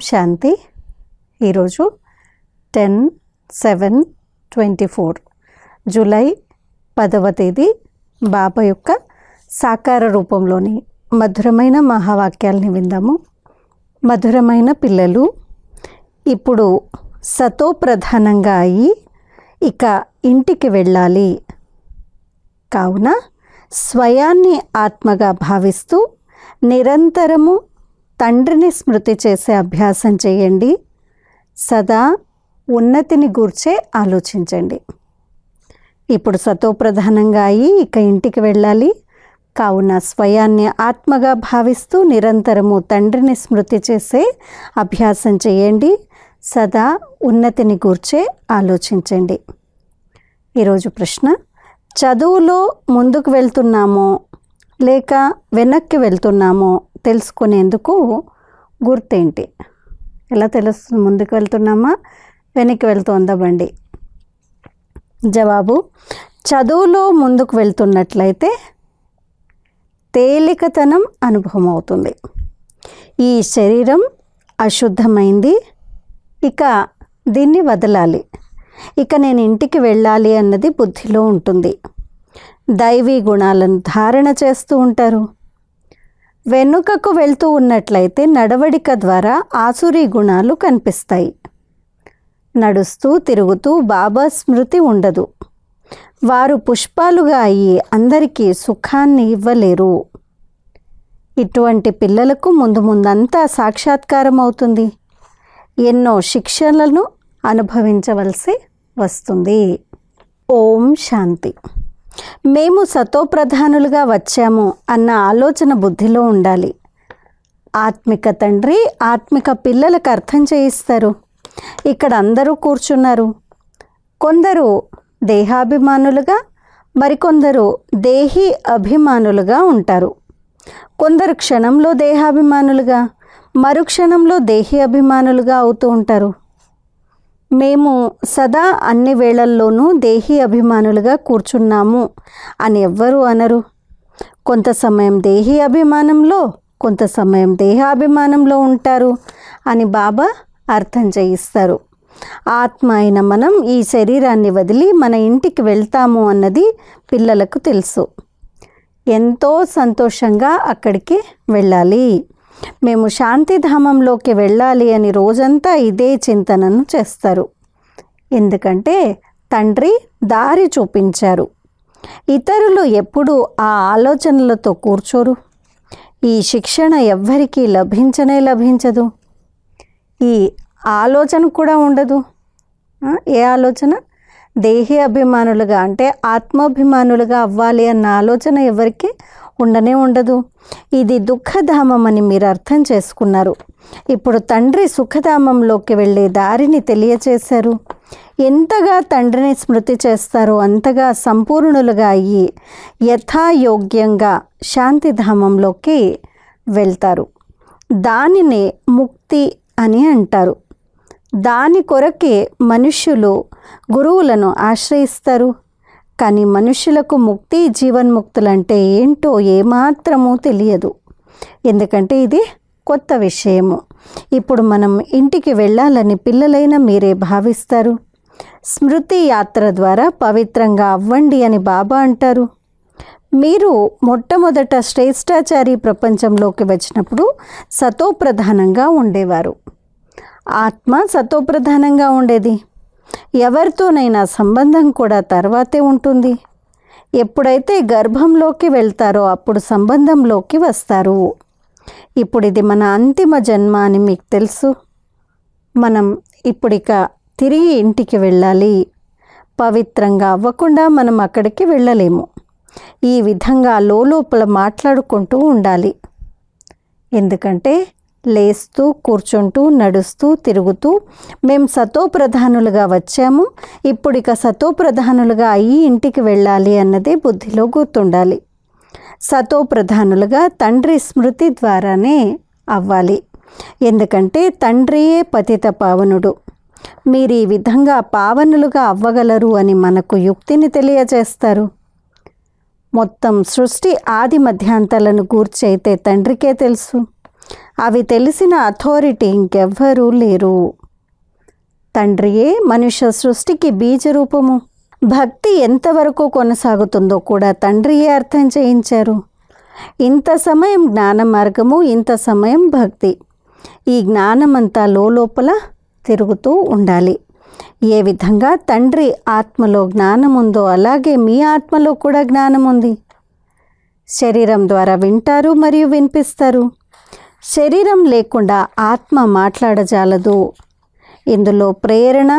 శాంతి. ఈరోజు 10/7/24 జూలై 10వ తేదీ బాబా యొక్క సాకార రూపంలోని మధురమైన మహావాక్యాల్ని విందాము. మధురమైన పిల్లలు, ఇప్పుడు సతో ప్రధానంగా అయ్యి ఇక ఇంటికి వెళ్ళాలి. కావున స్వయాన్ని ఆత్మగా భావిస్తూ నిరంతరము తండ్రిని స్మృతి చేసే అభ్యాసం చేయండి. సదా ఉన్నతిని గూర్చే ఆలోచించండి. ఇప్పుడు సతో ప్రధానంగా అయ్యి ఇక ఇంటికి వెళ్ళాలి. కావున స్వయాన్ని ఆత్మగా భావిస్తూ నిరంతరము తండ్రిని స్మృతి చేసే అభ్యాసం చేయండి. సదా ఉన్నతిని గూర్చే ఆలోచించండి. ఈరోజు ప్రశ్న: చదువులో ముందుకు వెళ్తున్నామో లేక వెనక్కి వెళ్తున్నామో తెలుసుకునేందుకు గుర్తేంటి? ఎలా తెలుస్తుంది ముందుకు వెళ్తున్నామా వెనక్కి వెళ్తుందా బండి? జవాబు: చదువులో ముందుకు వెళ్తున్నట్లయితే తేలికతనం అనుభవం అవుతుంది. ఈ శరీరం అశుద్ధమైంది, ఇక దీన్ని వదలాలి, ఇక నేను ఇంటికి వెళ్ళాలి అన్నది బుద్ధిలో ఉంటుంది. దైవీ గుణాలను ధారణ చేస్తూ ఉంటారు. వెనుకకు వెళ్తూ ఉన్నట్లయితే నడవడిక ద్వారా ఆసురీ గుణాలు కనిపిస్తాయి. నడుస్తూ తిరుగుతూ బాబా స్మృతి ఉండదు. వారు పుష్పాలుగా అయ్యి అందరికీ సుఖాన్ని ఇవ్వలేరు. ఇటువంటి పిల్లలకు ముందు ముందంతా సాక్షాత్కారం అవుతుంది. ఎన్నో శిక్షలను అనుభవించవలసి వస్తుంది. ఓం శాంతి. మేము సతోప్రధానులుగా వచ్చాము అన్న ఆలోచన బుద్ధిలో ఉండాలి. ఆత్మిక తండ్రి ఆత్మిక పిల్లలకు అర్థం చేయిస్తారు. ఇక్కడ అందరూ కూర్చున్నారు. కొందరు దేహాభిమానులుగా, మరికొందరు దేహీ అభిమానులుగా ఉంటారు. కొందరు క్షణంలో దేహాభిమానులుగా, మరుక్షణంలో దేహీ అభిమానులుగా అవుతూ ఉంటారు. మేము సదా అన్ని వేళల్లోనూ దేహీ అభిమానులుగా కూర్చున్నాము అని ఎవ్వరూ అనరు. కొంత సమయం దేహీ అభిమానంలో, కొంత సమయం దేహాభిమానంలో ఉంటారు అని బాబా అర్థం చేయిస్తారు. ఆత్మ అయిన మనం ఈ శరీరాన్ని వదిలి మన ఇంటికి వెళ్తాము అన్నది పిల్లలకు తెలుసు. ఎంతో సంతోషంగా అక్కడికి వెళ్ళాలి. మేము శాంతిధామంలోకి వెళ్ళాలి అని రోజంతా ఇదే చింతనను చేస్తారు. ఎందుకంటే తండ్రి దారి చూపించారు. ఇతరులు ఎప్పుడూ ఆ ఆలోచనలతో కూర్చోరు. ఈ శిక్షణ ఎవ్వరికీ లభించదు. ఈ ఆలోచన కూడా ఉండదు. ఏ ఆలోచన? దేహీ అభిమానులుగా అంటే ఆత్మాభిమానులుగా అవ్వాలి అన్న ఆలోచన ఎవరికి ఉండదు. ఇది దుఃఖధామం అని మీరు అర్థం చేసుకున్నారు. ఇప్పుడు తండ్రి సుఖధామంలోకి వెళ్ళే దారిని తెలియచేశారు. ఎంతగా తండ్రిని స్మృతి చేస్తారో అంతగా సంపూర్ణులుగా అయ్యి యథాయోగ్యంగా శాంతిధామంలోకి వెళ్తారు. దానినే ముక్తి అని అంటారు. దాని కొరకే మనుష్యులు గురువులను ఆశ్రయిస్తారు. కానీ మనుషులకు ముక్తి, జీవన్ముక్తులంటే ఏంటో ఏమాత్రమూ తెలియదు. ఎందుకంటే ఇది కొత్త విషయము. ఇప్పుడు మనం ఇంటికి వెళ్ళాలని పిల్లలైన మీరే భావిస్తారు. స్మృతి యాత్ర ద్వారా పవిత్రంగా అవ్వండి అని బాబా అంటారు. మీరు మొట్టమొదట శ్రేష్టాచారి ప్రపంచంలోకి వచ్చినప్పుడు సతోప్రధానంగా ఉండేవారు. ఆత్మ సతోప్రధానంగా ఉండేది. ఎవరితోనైనా సంబంధం కూడా తర్వాతే ఉంటుంది. ఎప్పుడైతే గర్భంలోకి వెళ్తారో అప్పుడు సంబంధంలోకి వస్తారు. ఇప్పుడు ఇది మన అంతిమ జన్మ అని మీకు తెలుసు. మనం ఇప్పుడిక తిరిగి ఇంటికి వెళ్ళాలి. పవిత్రంగా అవ్వకుండా మనం అక్కడికి వెళ్ళలేము. ఈ విధంగా లోపల మాట్లాడుకుంటూ ఉండాలి. ఎందుకంటే లేస్తూ, కూర్చుంటూ, నడుస్తూ, తిరుగుతూ మేము సతోప్రధానులుగా వచ్చాము, ఇప్పుడిక సతోప్రధానులుగా అయ్యి ఇంటికి వెళ్ళాలి అన్నదే బుద్ధిలో గుర్తుండాలి. సతోప్రధానులుగా తండ్రి స్మృతి ద్వారానే అవ్వాలి. ఎందుకంటే తండ్రియే పతిత పావనుడు. మీరు ఈ విధంగా పావనులుగా అవ్వగలరు అని మనకు యుక్తిని తెలియజేస్తారు. మొత్తం సృష్టి ఆది మధ్యాంతాలను గూర్చి అయితే తండ్రికే తెలుసు. అవి తెలిసిన అథారిటీ ఇంకెవ్వరూ లేరు. తండ్రియే మనుష్య సృష్టికి బీజరూపము. భక్తి ఎంతవరకు కొనసాగుతుందో కూడా తండ్రియే అర్థం చేయించారు. ఇంత సమయం జ్ఞాన మార్గము, ఇంత సమయం భక్తి. ఈ జ్ఞానమంతా లోపల తిరుగుతూ ఉండాలి. ఏ విధంగా తండ్రి ఆత్మలో జ్ఞానం ఉందో అలాగే మీ ఆత్మలో కూడా జ్ఞానం ఉంది. శరీరం ద్వారా వింటారు మరియు వినిపిస్తారు. శరీరం లేకుండా ఆత్మ మాట్లాడజాలదు. ఇందులో ప్రేరణ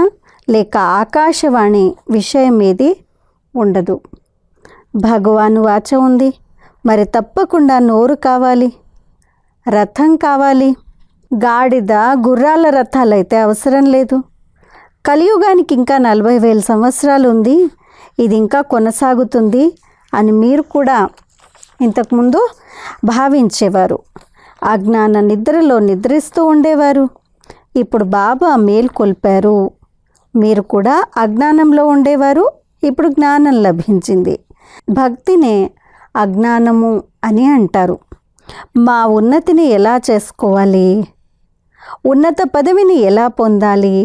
లేక ఆకాశవాణి విషయం ఏది ఉండదు. భగవాను వాచ ఉంది, మరి తప్పకుండా నోరు కావాలి, రథం కావాలి. గాడిద గుర్రాల రథాలైతే అవసరం లేదు. కలియుగానికి ఇంకా 40,000 సంవత్సరాలు ఉంది, ఇది ఇంకా కొనసాగుతుంది అని మీరు కూడా ఇంతకుముందు భావించేవారు. అజ్ఞాన నిద్రలో నిద్రిస్తూ ఉండేవారు. ఇప్పుడు బాబా మేల్కొల్పారు. మీరు కూడా అజ్ఞానంలో ఉండేవారు, ఇప్పుడు జ్ఞానం లభించింది. భక్తినే అజ్ఞానము అని అంటారు. మా ఉన్నతిని ఎలా చేసుకోవాలి, ఉన్నత పదవిని ఎలా పొందాలి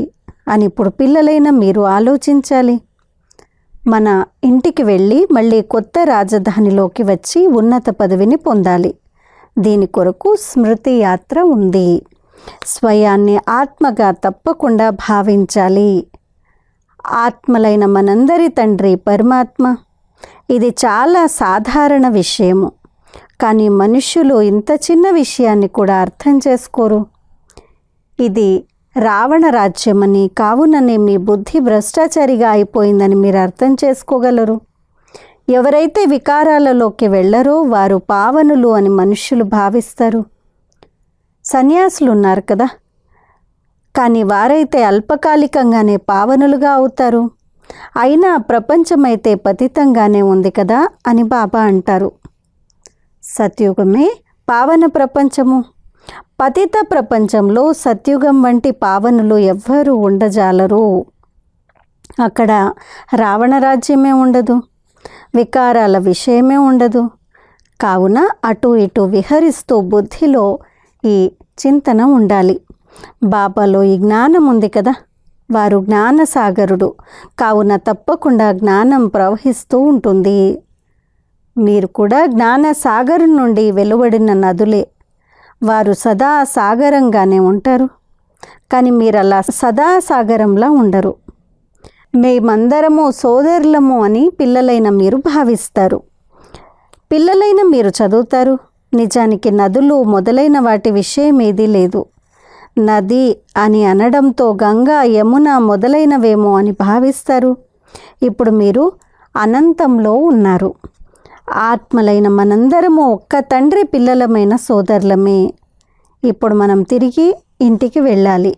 అని ఇప్పుడు పిల్లలైన మీరు ఆలోచించాలి. మన ఇంటికి వెళ్ళి మళ్ళీ కొత్త రాజధానిలోకి వచ్చి ఉన్నత పదవిని పొందాలి. దీని కొరకు స్మృతి యాత్ర ఉంది. స్వయాన్ని ఆత్మగా తప్పకుండా భావించాలి. ఆత్మలైన మనందరి తండ్రి పరమాత్మ. ఇది చాలా సాధారణ విషయము, కానీ మనుష్యులు ఇంత చిన్న విషయాన్ని కూడా అర్థం చేసుకోరు. ఇది రావణ రాజ్యమని, కావుననే మీ బుద్ధి భ్రష్టాచారిగా అయిపోయిందని మీరు అర్థం చేసుకోగలరు. ఎవరైతే వికారాలలోకి వెళ్ళరో వారు పావనులు అని మనుష్యులు భావిస్తారు. సన్యాసులు ఉన్నారు కదా, కానీ వారైతే అల్పకాలికంగానే పావనులుగా అవుతారు. అయినా ప్రపంచమైతే పతితంగానే ఉంది కదా అని బాబా అంటారు. సత్యుగమే పావన ప్రపంచము. పతిత ప్రపంచంలో సత్యుగం వంటి పావనులు ఎవ్వరూ ఉండజాలరు. అక్కడ రావణ రాజ్యమే ఉండదు, వికారాల విషయమే ఉండదు. కావున అటు ఇటు విహరిస్తూ బుద్ధిలో ఈ చింతన ఉండాలి. బాబాలో ఈ జ్ఞానం ఉంది కదా, వారు జ్ఞానసాగరుడు. కావున తప్పకుండా జ్ఞానం ప్రవహిస్తూ ఉంటుంది. మీరు కూడా జ్ఞానసాగరు నుండి వెలువడిన నదులే. వారు సదా సాగరంగానే ఉంటారు, కానీ మీరు అలా సదా సాగరంలా ఉండరు. మేమందరము సోదరులము అని పిల్లలైన మీరు భావిస్తారు. పిల్లలైన మీరు చదువుతారు. నిజానికి నదులు మొదలైన వాటి విషయం ఏదీ లేదు. నది అని అనడంతో గంగా, యమున మొదలైనవేమో అని భావిస్తారు. ఇప్పుడు మీరు అనంతంలో ఉన్నారు. ఆత్మలైన మనందరము ఒక్క తండ్రి పిల్లలమైన సోదరులమే. ఇప్పుడు మనం తిరిగి ఇంటికి వెళ్ళాలి.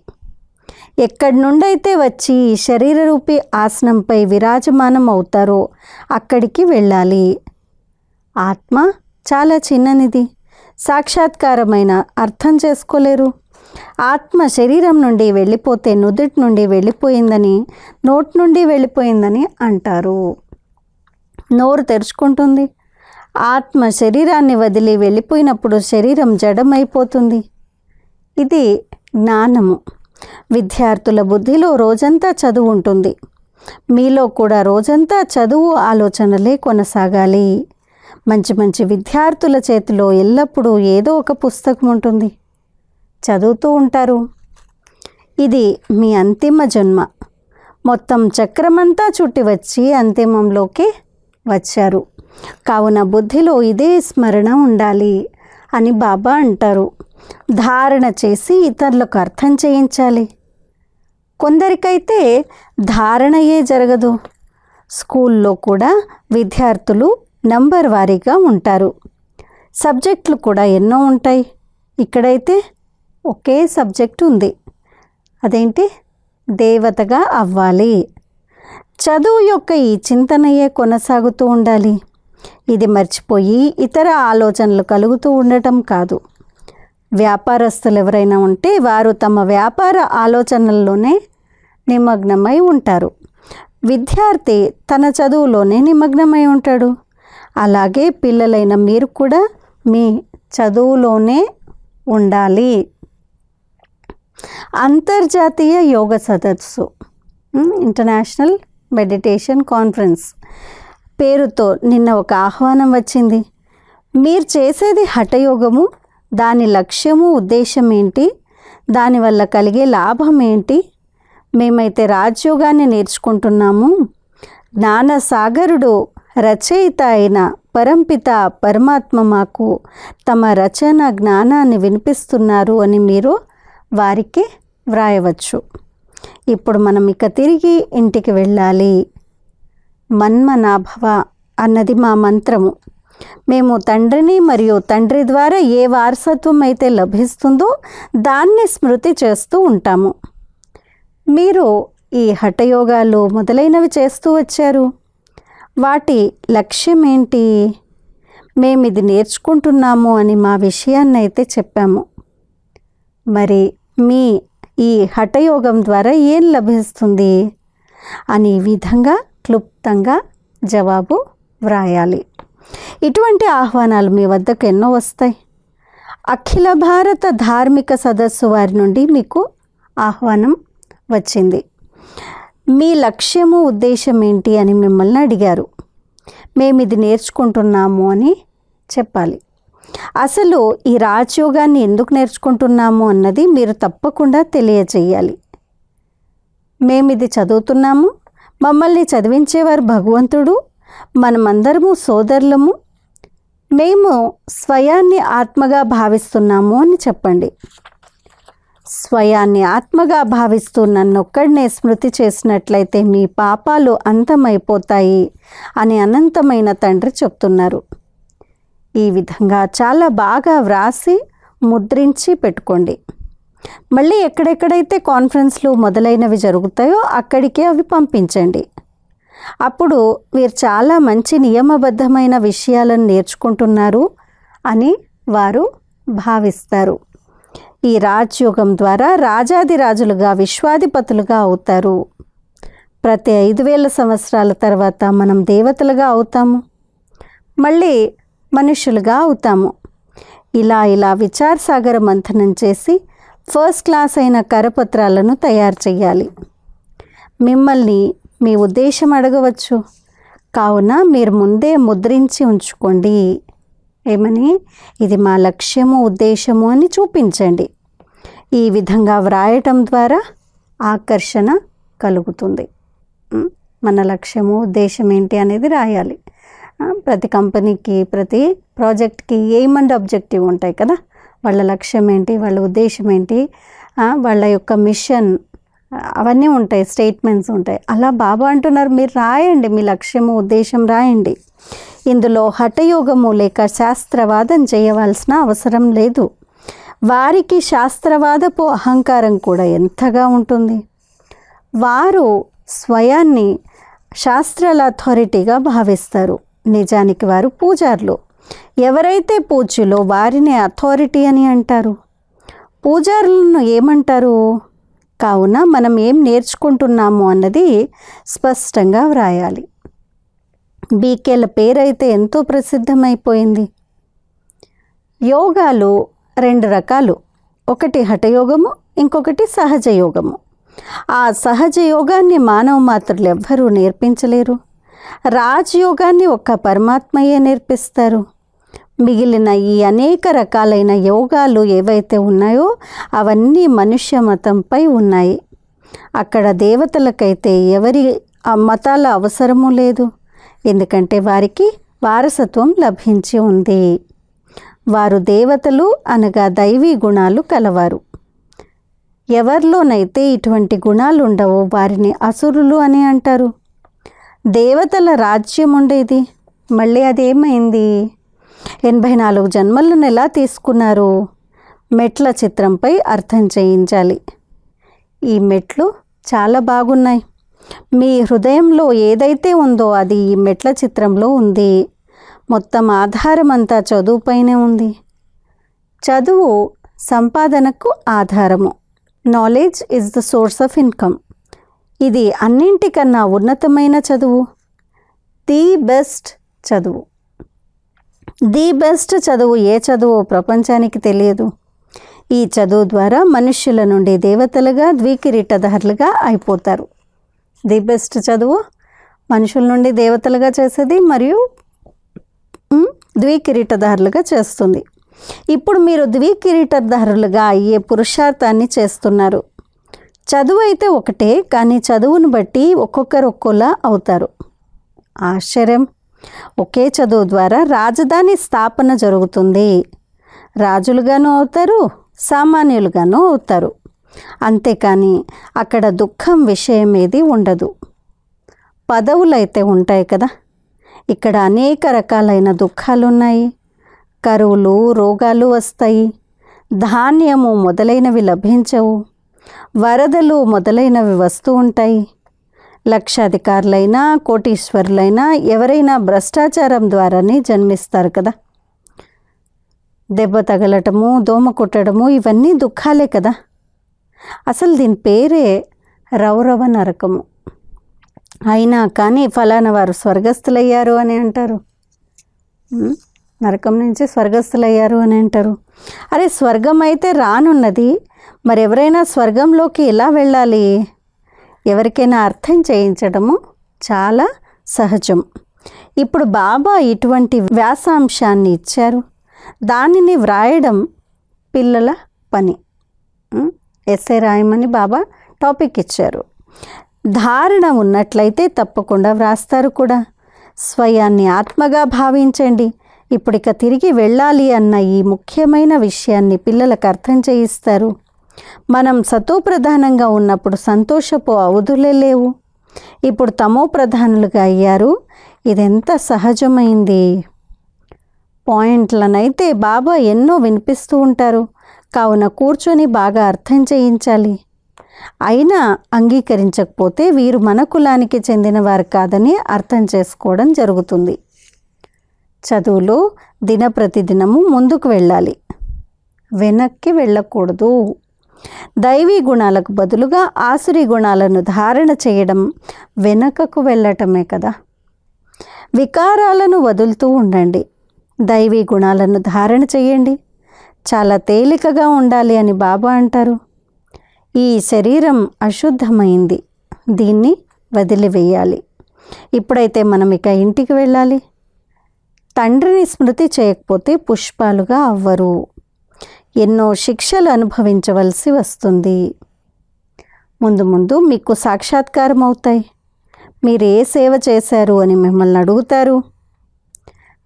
ఎక్కడి నుండైతే వచ్చి ఈ శరీరరూపి ఆసనంపై విరాజమానం అవుతారో అక్కడికి వెళ్ళాలి. ఆత్మ చాలా చిన్ననిది, సాక్షాత్కారమైన అర్థం చేసుకోలేరు. ఆత్మ శరీరం నుండి వెళ్ళిపోతే నుదుటి నుండి వెళ్ళిపోయిందని, నోటి నుండి వెళ్ళిపోయిందని అంటారు. నోరు తెరుచుకుంటుంది. ఆత్మ శరీరాన్ని వదిలి వెళ్ళిపోయినప్పుడు శరీరం జడమైపోతుంది. ఇది జ్ఞానము. విద్యార్థుల బుద్ధిలో రోజంతా చదువు ఉంటుంది. మీలో కూడా రోజంతా చదువు ఆలోచనలే కొనసాగాలి. మంచి మంచి విద్యార్థుల చేతిలో ఎల్లప్పుడూ ఏదో ఒక పుస్తకం ఉంటుంది, చదువుతూ ఉంటారు. ఇది మీ అంతిమ జన్మ. మొత్తం చక్రమంతా చుట్టి వచ్చి అంతిమంలోకి వచ్చారు. కావున బుద్ధిలో ఇదే స్మరణ ఉండాలి అని బాబా అంటారు. ధారణ చేసి ఇతరులకు అర్థం చేయించాలి. కొందరికైతే ధారణయే జరగదు. స్కూల్లో కూడా విద్యార్థులు నంబర్ వారీగా ఉంటారు. సబ్జెక్టులు కూడా ఎన్నో ఉంటాయి. ఇక్కడైతే ఒకే సబ్జెక్ట్ ఉంది. అదేంటి? దేవతగా అవ్వాలి. చదువు యొక్క ఈ చింతనయే కొనసాగుతూ ఉండాలి. ఇది మర్చిపోయి ఇతర ఆలోచనలు కలుగుతూ ఉండటం కాదు. వ్యాపారస్తులు ఎవరైనా ఉంటే వారు తమ వ్యాపార ఆలోచనల్లోనే నిమగ్నమై ఉంటారు. విద్యార్థి తన చదువులోనే నిమగ్నమై ఉంటాడు. అలాగే పిల్లలైన మీరు కూడా మీ చదువులోనే ఉండాలి. అంతర్జాతీయ యోగ సదస్సు, ఇంటర్నేషనల్ మెడిటేషన్ కాన్ఫరెన్స్ పేరుతో నిన్న ఒక ఆహ్వానం వచ్చింది. మీరు చేసేది హఠయోగము, దాని లక్ష్యము ఉద్దేశం ఏంటి, దానివల్ల కలిగే లాభం ఏంటి? మేమైతే రాజయోగాన్ని నేర్చుకుంటున్నాము. జ్ఞానసాగరుడు రచయిత అయిన పరంపిత పరమాత్మ మాకు తమ రచన జ్ఞానాన్ని వినిపిస్తున్నారు అని మీరు వారికి వ్రాయవచ్చు. ఇప్పుడు మనం ఇక తిరిగి ఇంటికి వెళ్ళాలి. మన్మనాభవ అన్నది మా మంత్రము. మేము తండ్రిని మరియు తండ్రి ద్వారా ఏ వారసత్వం అయితే లభిస్తుందో దాన్ని స్మృతి చేస్తూ ఉంటాము. మీరు ఈ హఠయోగాలు మొదలైనవి చేస్తూ వచ్చారు. వాటి లక్ష్యం ఏంటి? మేము ఇది నేర్చుకుంటున్నాము అని మా విషయాన్ని అయితే చెప్పాము. మరి మీ ఈ హఠయోగం ద్వారా ఏం లభిస్తుంది అని ఈ విధంగా క్లుప్తంగా జవాబు వ్రాయాలి. ఇటువంటి ఆహ్వానాలు మీ వద్దకు ఎన్నో వస్తాయి. అఖిల భారత ధార్మిక సదస్సు వారి నుండి మీకు ఆహ్వానం వచ్చింది. మీ లక్ష్యము ఉద్దేశం ఏంటి అని మిమ్మల్ని అడిగారు. మేము ఇది నేర్చుకుంటున్నాము అని చెప్పాలి. అసలు ఈ రాజయోగాన్ని ఎందుకు నేర్చుకుంటున్నాము అన్నది మీరు తప్పకుండా తెలియజేయాలి. మేము ఇది చదువుతున్నాము, మమ్మల్ని చదివించేవారు భగవంతుడు, మనమందరము సోదరులము, మేము స్వయాన్ని ఆత్మగా భావిస్తున్నాము అని చెప్పండి. స్వయాన్ని ఆత్మగా భావిస్తూ నన్నొక్కడినే స్మృతి చేసినట్లయితే మీ పాపాలు అంతమైపోతాయి అని అనంతమైన తండ్రి చెప్తున్నారు. ఈ విధంగా చాలా బాగా వ్రాసి ముద్రించి పెట్టుకోండి. మళ్ళీ ఎక్కడెక్కడైతే కాన్ఫరెన్స్లు మొదలైనవి జరుగుతాయో అక్కడికే అవి పంపించండి. అప్పుడు మీరు చాలా మంచి నియమబద్ధమైన విషయాలను నేర్చుకుంటున్నారు అని వారు భావిస్తారు. ఈ రాజయోగం ద్వారా రాజాదిరాజులుగా విశ్వాధిపతులుగా అవుతారు. ప్రతి 5000 సంవత్సరాల తర్వాత మనం దేవతలుగా అవుతాము, మళ్ళీ మనుషులుగా అవుతాము. ఇలా విచారసాగర మంథనం చేసి ఫస్ట్ క్లాస్ అయిన కరపత్రాలను తయారు చేయాలి. మిమ్మల్ని మీ ఉద్దేశం అడగవచ్చు, కావున మీరు ముందే ముద్రించి ఉంచుకోండి. ఏమని? ఇది మా లక్ష్యము ఉద్దేశము అని చూపించండి. ఈ విధంగా వ్రాయటం ద్వారా ఆకర్షణ కలుగుతుంది. మన లక్ష్యము ఉద్దేశం ఏంటి అనేది రాయాలి. ప్రతి కంపెనీకి ప్రతి ప్రాజెక్ట్కి ఎయిమ్ అండ్ ఆబ్జెక్టివ్ ఉంటాయి కదా. వాళ్ళ లక్ష్యం ఏంటి, వాళ్ళ ఉద్దేశం ఏంటి, వాళ్ళ యొక్క మిషన్, అవన్నీ ఉంటాయి, స్టేట్మెంట్స్ ఉంటాయి. అలా బాబా అంటున్నారు మీరు రాయండి, మీ లక్ష్యము ఉద్దేశం రాయండి. ఇందులో హఠయోగము లేక శాస్త్రవాదం చేయవలసిన అవసరం లేదు. వారికి శాస్త్రవాదపు అహంకారం కూడా ఎంతగా ఉంటుంది. వారు స్వయాన్ని శాస్త్రాల అథారిటీగా భావిస్తారు. నిజానికి వారు పూజారులు. ఎవరైతే పూజ్యులో వారిని అథారిటీ అని అంటారు. పూజారులను ఏమంటారు? కావున మనం ఏం నేర్చుకుంటున్నాము అన్నది స్పష్టంగా వ్రాయాలి. బీకేల పేరైతే ఎంతో ప్రసిద్ధమైపోయింది. యోగాలు 2 రకాలు, ఒకటి హఠయోగము, ఇంకొకటి సహజ యోగము. ఆ సహజ యోగాన్ని మానవ మాత్రులు ఎవ్వరూ నేర్పించలేరు. రాజయోగాన్ని ఒక్క పరమాత్మయే నేర్పిస్తారు. మిగిలిన ఈ అనేక రకాలైన యోగాలు ఏవైతే ఉన్నాయో అవన్నీ మనుష్య మతంపై ఉన్నాయి. అక్కడ దేవతలకైతే ఎవరి మతాల అవసరము లేదు. ఎందుకంటే వారికి వారసత్వం లభించి ఉంది. వారు దేవతలు అనగా దైవీ గుణాలు కలవారు. ఎవరిలోనైతే ఇటువంటి గుణాలు ఉండవో వారిని అసురులు అని అంటారు. దేవతల రాజ్యం ఉండేది, మళ్ళీ అదేమైంది? 84 జన్మలను ఎలా తీసుకున్నారు? మెట్ల చిత్రంపై అర్థం చేయించాలి. ఈ మెట్లు చాలా బాగున్నాయి. మీ హృదయంలో ఏదైతే ఉందో అది ఈ మెట్ల చిత్రంలో ఉంది. మొత్తం ఆధారం అంతా చదువుపైనే ఉంది. చదువు సంపాదనకు ఆధారము. Knowledge is the source of income. ఇది అన్నింటికన్నా ఉన్నతమైన చదువు, ది బెస్ట్ చదువు. ది బెస్ట్ చదువు ఏ చదువు ప్రపంచానికి తెలియదు. ఈ చదువు ద్వారా మనుష్యుల నుండి దేవతలుగా ద్వికిరీటధారులుగా అయిపోతారు. ది బెస్ట్ చదువు మనుషుల నుండి దేవతలుగా చేసేది మరియు ద్వికిరీటధారులుగా చేస్తుంది. ఇప్పుడు మీరు ద్వికిరీటధారులుగా అయ్యే పురుషార్థాన్ని చేస్తున్నారు. చదువు అయితే ఒకటే, కానీ చదువును బట్టి ఒక్కొక్కరు ఒక్కోలా అవుతారు. ఆశ్చర్యం! ఒకే చదువు ద్వారా రాజధాని స్థాపన జరుగుతుంది. రాజులుగాను అవుతారు, సామాన్యులుగాను అవుతారు. అంతేకాని అక్కడ దుఃఖం విషయం ఏది ఉండదు. పదవులైతే ఉంటాయి కదా, ఇక్కడ అనేక రకాలైన దుఃఖాలు ఉన్నాయి. కరువులు, రోగాలు వస్తాయి. ధాన్యము మొదలైనవి లభించవు. వరదలు మొదలైనవి వస్తూ ఉంటాయి. లక్షాధికారులైనా కోటీశ్వరులైనా ఎవరైనా భ్రష్టాచారం ద్వారానే జన్మిస్తారు కదా. దెబ్బ తగలటము, దోమ కుట్టడము ఇవన్నీ దుఃఖాలే కదా. అసలు దీని పేరే రౌరవ నరకము. అయినా కానీ ఫలానా వారు స్వర్గస్థులయ్యారు అని అంటారు, నరకం నుంచి స్వర్గస్థులయ్యారు అని అంటారు. అరే, స్వర్గం అయితే రానున్నది, మరి ఎవరైనా స్వర్గంలోకి ఎలా వెళ్ళాలి? ఎవరికైనా అర్థం చేయించడము చాలా సహజం. ఇప్పుడు బాబా ఇటువంటి వ్యాసాంశాన్ని ఇచ్చారు. దానిని వ్రాయడం పిల్లల పని. ఎస్ఏ రాయమని బాబా టాపిక్ ఇచ్చారు. ధారణ ఉన్నట్లయితే తప్పకుండా వ్రాస్తారు కూడా. స్వయాన్ని ఆత్మగా భావించండి. ఇప్పుడిక తిరిగి వెళ్ళాలి అన్న ఈ ముఖ్యమైన విషయాన్ని పిల్లలకు అర్థం చేయిస్తారు. మనం సతో ప్రధానంగా ఉన్నప్పుడు సంతోషపు అవధులే లేవు. ఇప్పుడు తమో ప్రధానులుగా అయ్యారు. ఇదెంత సహజమైంది. పాయింట్లనైతే బాబా ఎన్నో వినిపిస్తూ ఉంటారు. కావున కూర్చొని బాగా అర్థం చేయించాలి. అయినా అంగీకరించకపోతే వీరు మన కులానికి చెందినవారు కాదని అర్థం చేసుకోవడం జరుగుతుంది. చదువులో దినప్రతిదినము ముందుకు వెళ్ళాలి, వెనక్కి వెళ్ళకూడదు. దైవీ గుణాలకు బదులుగా ఆసురీ గుణాలను ధారణ చేయడం వెనకకు వెళ్ళటమే కదా. వికారాలను వదులుతూ ఉండండి, దైవీ గుణాలను ధారణ చేయండి. చాలా తేలికగా ఉండాలి అని బాబా అంటారు. ఈ శరీరం అశుద్ధమైంది, దీన్ని వదిలివేయాలి. ఇప్పుడైతే మనం ఇక ఇంటికి వెళ్ళాలి. తండ్రిని స్మృతి చేయకపోతే పుష్పాలుగా అవ్వరు. ఎన్నో శిక్షలు అనుభవించవలసి వస్తుంది. ముందు ముందు మీకు సాక్షాత్కారం అవుతాయి. మీరు ఏ సేవ చేశారు అని మిమ్మల్ని అడుగుతారు.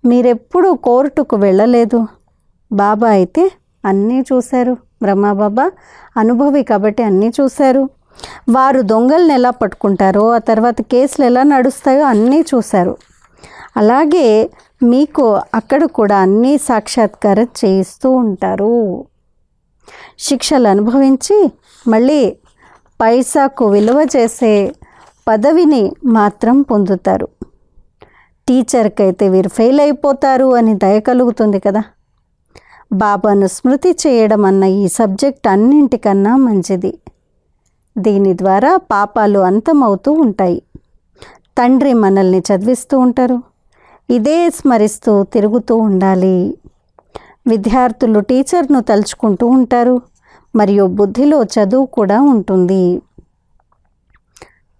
మీరెప్పుడు కోర్టుకు వెళ్ళలేదు. బాబా అయితే అన్నీ చూశారు. బ్రహ్మబాబా అనుభవి కాబట్టి అన్నీ చూశారు. వారు దొంగల్ని ఎలా పట్టుకుంటారో, ఆ తర్వాత కేసులు ఎలా నడుస్తాయో అన్నీ చూశారు. అలాగే మీకు అక్కడ కూడా అన్నీ సాక్షాత్కారం చేయిస్తూ ఉంటారు. శిక్షలు అనుభవించి మళ్ళీ పైసాకు విలువ చేసే పదవిని మాత్రం పొందుతారు. టీచర్కి అయితే వీరు ఫెయిల్ అయిపోతారు అని దయ కలుగుతుంది కదా. బాబాను స్మృతి చేయడం అన్న ఈ సబ్జెక్ట్ అన్నింటికన్నా మంచిది. దీని ద్వారా పాపాలు అంతమవుతూ ఉంటాయి. తండ్రి మనల్ని చదివిస్తూ ఉంటారు. ఇదే స్మరిస్తూ తిరుగుతూ ఉండాలి. విద్యార్థులు టీచర్ను తలుచుకుంటూ ఉంటారు మరియు బుద్ధిలో చదువు కూడా ఉంటుంది.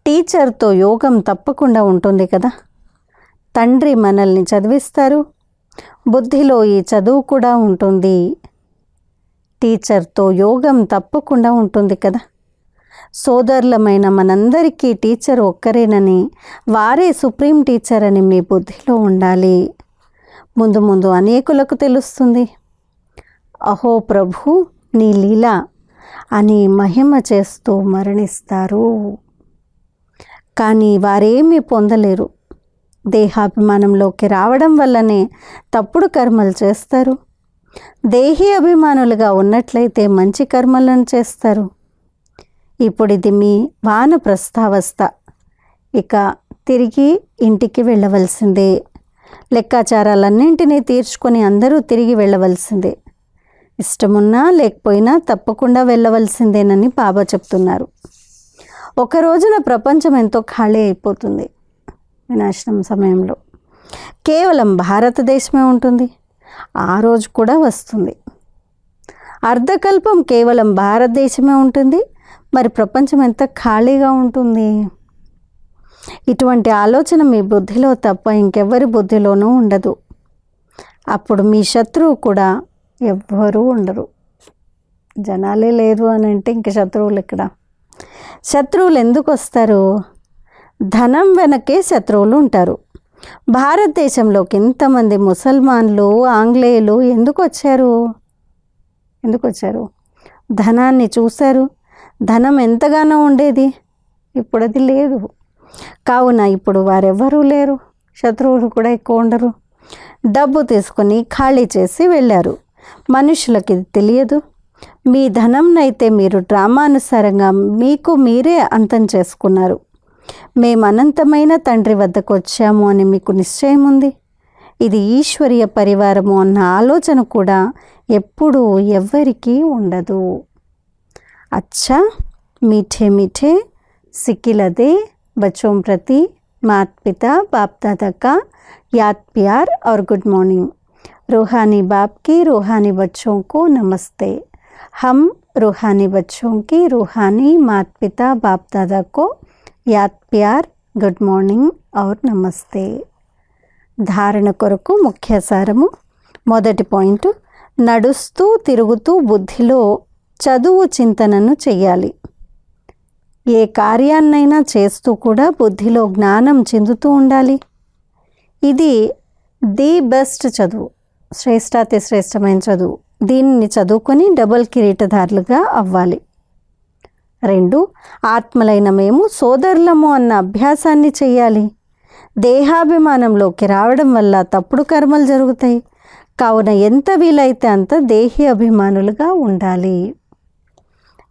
టీచర్తో యోగం తప్పకుండా ఉంటుంది కదా. తండ్రి మనల్ని చదివిస్తారు, బుద్ధిలో ఈ చదువు కూడా ఉంటుంది. టీచర్తో యోగం తప్పకుండా ఉంటుంది కదా. సోదరులమైన మనందరికీ టీచర్ ఒక్కరేనని, వారే సుప్రీం టీచర్ అని మీ బుద్ధిలో ఉండాలి. ముందు ముందు అనేకులకు తెలుస్తుంది. అహో ప్రభు నీ లీలా అని మహిమ చేస్తూ మరణిస్తారు. కానీ వారేమీ పొందలేరు. దేహాభిమానంలోకి రావడం వల్లనే తప్పుడు కర్మలు చేస్తారు. దేహీ అభిమానులుగా ఉన్నట్లయితే మంచి కర్మలను చేస్తారు. ఇప్పుడు ఇది మీ వానప్రస్థావస్థ. ఇక తిరిగి ఇంటికి వెళ్ళవలసిందే. లెక్కాచారాలన్నింటినీ తీర్చుకొని అందరూ తిరిగి వెళ్ళవలసిందే. ఇష్టమున్నా లేకపోయినా తప్పకుండా వెళ్ళవలసిందేనని బాబా చెప్తున్నారు. ఒక రోజున ప్రపంచం ఎంతో ఖాళీ అయిపోతుంది. వినాశనం సమయంలో కేవలం భారతదేశమే ఉంటుంది. ఆ రోజు కూడా వస్తుంది. అర్ధకల్పం కేవలం భారతదేశమే ఉంటుంది, మరి ప్రపంచం ఎంత ఖాళీగా ఉంటుంది? ఇటువంటి ఆలోచన మీ బుద్ధిలో తప్ప ఇంకెవ్వరి బుద్ధిలోనూ ఉండదు. అప్పుడు మీ శత్రువు కూడా ఎవ్వరూ ఉండరు. జనాలే లేదు అని అంటే ఇంక శత్రువులు ఇక్కడ. శత్రువులు ఎందుకు వస్తారు? ధనం వెనకే శత్రువులు ఉంటారు. భారతదేశంలోకి ఇంతమంది ముసల్మాన్లు, ఆంగ్లేయులు ఎందుకు వచ్చారు? ధనాన్ని చూశారు. ధనం ఎంతగానో ఉండేది, ఇప్పుడు అది లేదు. కావున ఇప్పుడు వారెవ్వరూ లేరు, శత్రువులు కూడా ఎక్కువ ఉండరు. డబ్బు తీసుకొని ఖాళీ చేసి వెళ్ళారు. మనుషులకి ఇది తెలియదు. మీ ధనంనైతే మీరు డ్రామానుసారంగా మీకు మీరే అంతం చేసుకున్నారు. మేము అనంతమైన తండ్రి వద్దకు వచ్చాము అని మీకు నిశ్చయం ఉంది. ఇది ఈశ్వరీయ పరివారము అన్న ఆలోచన కూడా ఎప్పుడూ ఎవ్వరికీ ఉండదు. అచ్చా मीठे मीठे सिकिलदे बच्चों प्रति माता पिता बाप दादा का याद प्यार और गुड मॉर्निंग। रूहानी बाप की रूहानी बच्चों को नमस्ते। हम रूहानी बच्चों की रूहानी माता पिता बाप दादा को याद प्यार गुड मॉर्निंग और नमस्ते। धारण కొరకు ముఖ్య సారము. మొదటి పాయింట్, నడుస్తూ తిరుగుతూ బుద్ధిలో చదువు చింతనను చెయ్యాలి. ఏ కార్యాన్నైనా చేస్తూ కూడా బుద్ధిలో జ్ఞానం చెందుతూ ఉండాలి. ఇది ది బెస్ట్ చదువు, శ్రేష్టాతి శ్రేష్టమైన చదువు. దీనిని చదువుకొని డబుల్ కిరీటధారులుగా అవ్వాలి. 2, ఆత్మలైన మేము సోదరులము అన్న అభ్యాసాన్ని చెయ్యాలి. దేహాభిమానంలోకి రావడం వల్ల తప్పుడు కర్మలు జరుగుతాయి. కావున ఎంత వీలైతే అంత దేహి అభిమానులుగా ఉండాలి.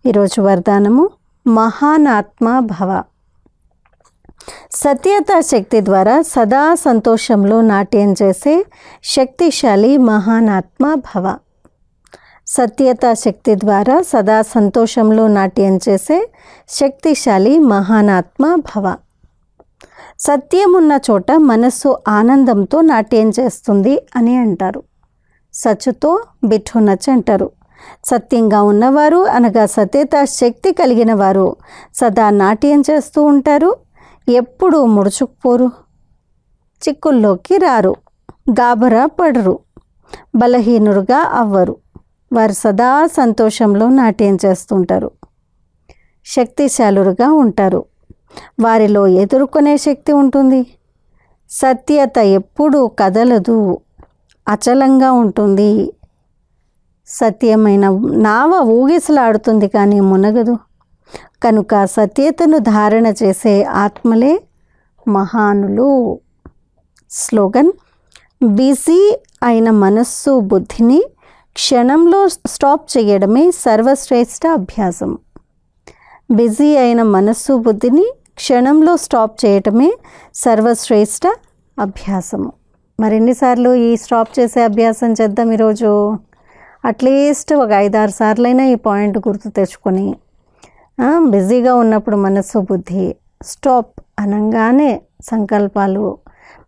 ఈరోజు వరదానము, మహానాత్మ భవ. సత్యత శక్తి ద్వారా సదా సంతోషంలో నాట్యం చేసే శక్తిశాలి మహానాత్మ భవ. సత్యత శక్తి ద్వారా సదా సంతోషంలో నాట్యం చేసే శక్తిశాలి మహానాత్మ భవ. సత్యమున్న చోట మనస్సు ఆనందంతో నాట్యం చేస్తుంది అని అంటారు. సచ్చుతో బిఠో నచ్ అంటారు. సత్యంగా ఉన్నవారు అనగా సత్యత శక్తి కలిగిన వారు సదా నాట్యం చేస్తూ ఉంటారు. ఎప్పుడూ ముడుచుకుపోరు, చిక్కుల్లోకి రారు, గాబరా పడరు, బలహీనులుగా అవ్వరు. వారు సదా సంతోషంలో నాట్యం చేస్తుంటారు. శక్తిశాలురుగా ఉంటారు. వారిలో ఎదుర్కొనే శక్తి ఉంటుంది. సత్యత ఎప్పుడూ కదలదు, అచలంగా ఉంటుంది. సత్యమైన నావ ఊగిసలాడుతుంది కానీ మునగదు. కనుక సత్యతను ధారణ చేసే ఆత్మలే మహానులు. స్లోగన్, బిజీ అయిన మనస్సు బుద్ధిని క్షణంలో స్టాప్ చేయడమే సర్వశ్రేష్ఠ అభ్యాసం. బిజీ అయిన మనస్సు బుద్ధిని క్షణంలో స్టాప్ చేయటమే సర్వశ్రేష్ఠ అభ్యాసము. మరెన్నిసార్లు ఈ స్టాప్ చేసే అభ్యాసం చేద్దాం ఈరోజు? అట్లీస్ట్ ఒక 5-6 సార్లైనా ఈ పాయింట్ గుర్తు తెచ్చుకొని, బిజీగా ఉన్నప్పుడు మనస్సు బుద్ధి స్టాప్ అనగానే సంకల్పాలు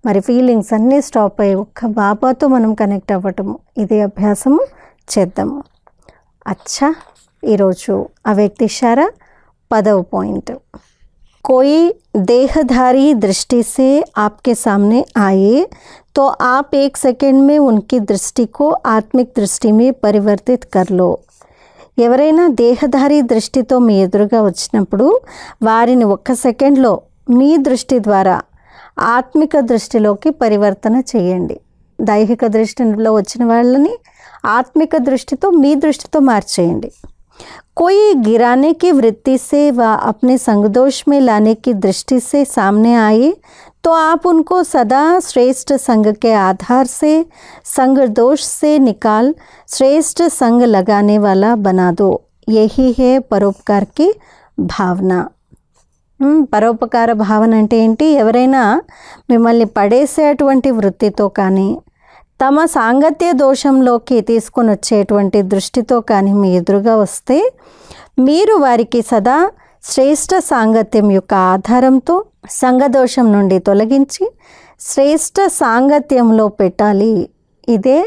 మరి ఫీలింగ్స్ అన్నీ స్టాప్ అయ్యి ఒక్క బాబాతో మనం కనెక్ట్ అవ్వటము, ఇది అభ్యాసము చేద్దాము. అచ్చా, ఈరోజు అవ్యక్త ఇషారా 10వ పాయింట్. कोई देहधारी दृष्टि से आपके सामने आए तो आप 1 सेकंड में उनकी दृष्टि को आत्मिक दृष्टि में परिवर्तित कर लो. ఎవరైనా దేహధారి దృష్టితో మీ ఎదురుగా వచ్చినప్పుడు వారిని 1 సెకండ్లో మీ దృష్టి ద్వారా ఆత్మిక దృష్టిలోకి పరివర్తన చేయండి. దైహిక దృష్టిలో వచ్చిన వాళ్ళని ఆత్మిక దృష్టితో మీ దృష్టితో మార్చేయండి. कोई गिराने की वृत्ति से व अपने संगदोष में लाने की दृष्टि से सामने आए तो आप उनको सदा श्रेष्ठ संग के आधार से संग दोष से निकाल श्रेष्ठ संग लगाने वाला बना दो. यही है परोपकार की भावना. పరోపకార భావన అంటే ఏంటి? ఎవరైనా మిమ్మల్ని పడేసేటువంటి వృత్తితో కానీ తమ సాంగత్య దోషంలోకి తీసుకొని వచ్చేటువంటి దృష్టితో కానీ మీ ఎదురుగా వస్తే మీరు వారికి సదా శ్రేష్ఠ సాంగత్యం యొక్క ఆధారంతో సంగదోషం నుండి తొలగించి శ్రేష్ఠ సాంగత్యంలో పెట్టాలి. ఇదే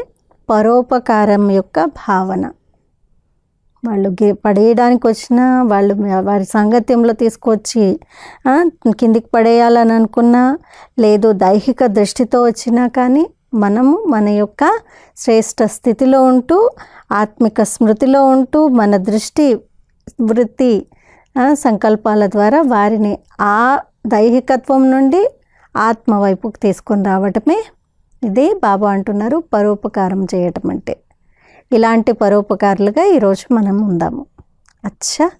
పరోపకారం యొక్క భావన. వాళ్ళు పడేయడానికి వచ్చినా, వాళ్ళు వారి సాంగత్యంలో తీసుకొచ్చి కిందికి పడేయాలని అనుకున్నా, లేదు దైహిక దృష్టితో వచ్చినా కానీ మనము మన యొక్క శ్రేష్ఠ స్థితిలో ఉంటూ, ఆత్మిక స్మృతిలో ఉంటూ, మన దృష్టి వృత్తి సంకల్పాల ద్వారా వారిని ఆ దైహికత్వం నుండి ఆత్మ వైపుకి తీసుకొని రావటమే ఇదే బాబా అంటున్నారు పరోపకారం చేయటం అంటే. ఇలాంటి పరోపకారులుగా ఈరోజు మనం ఉందాము. అచ్చా.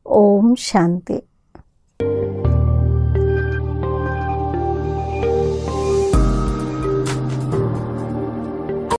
ఓం శాంతి.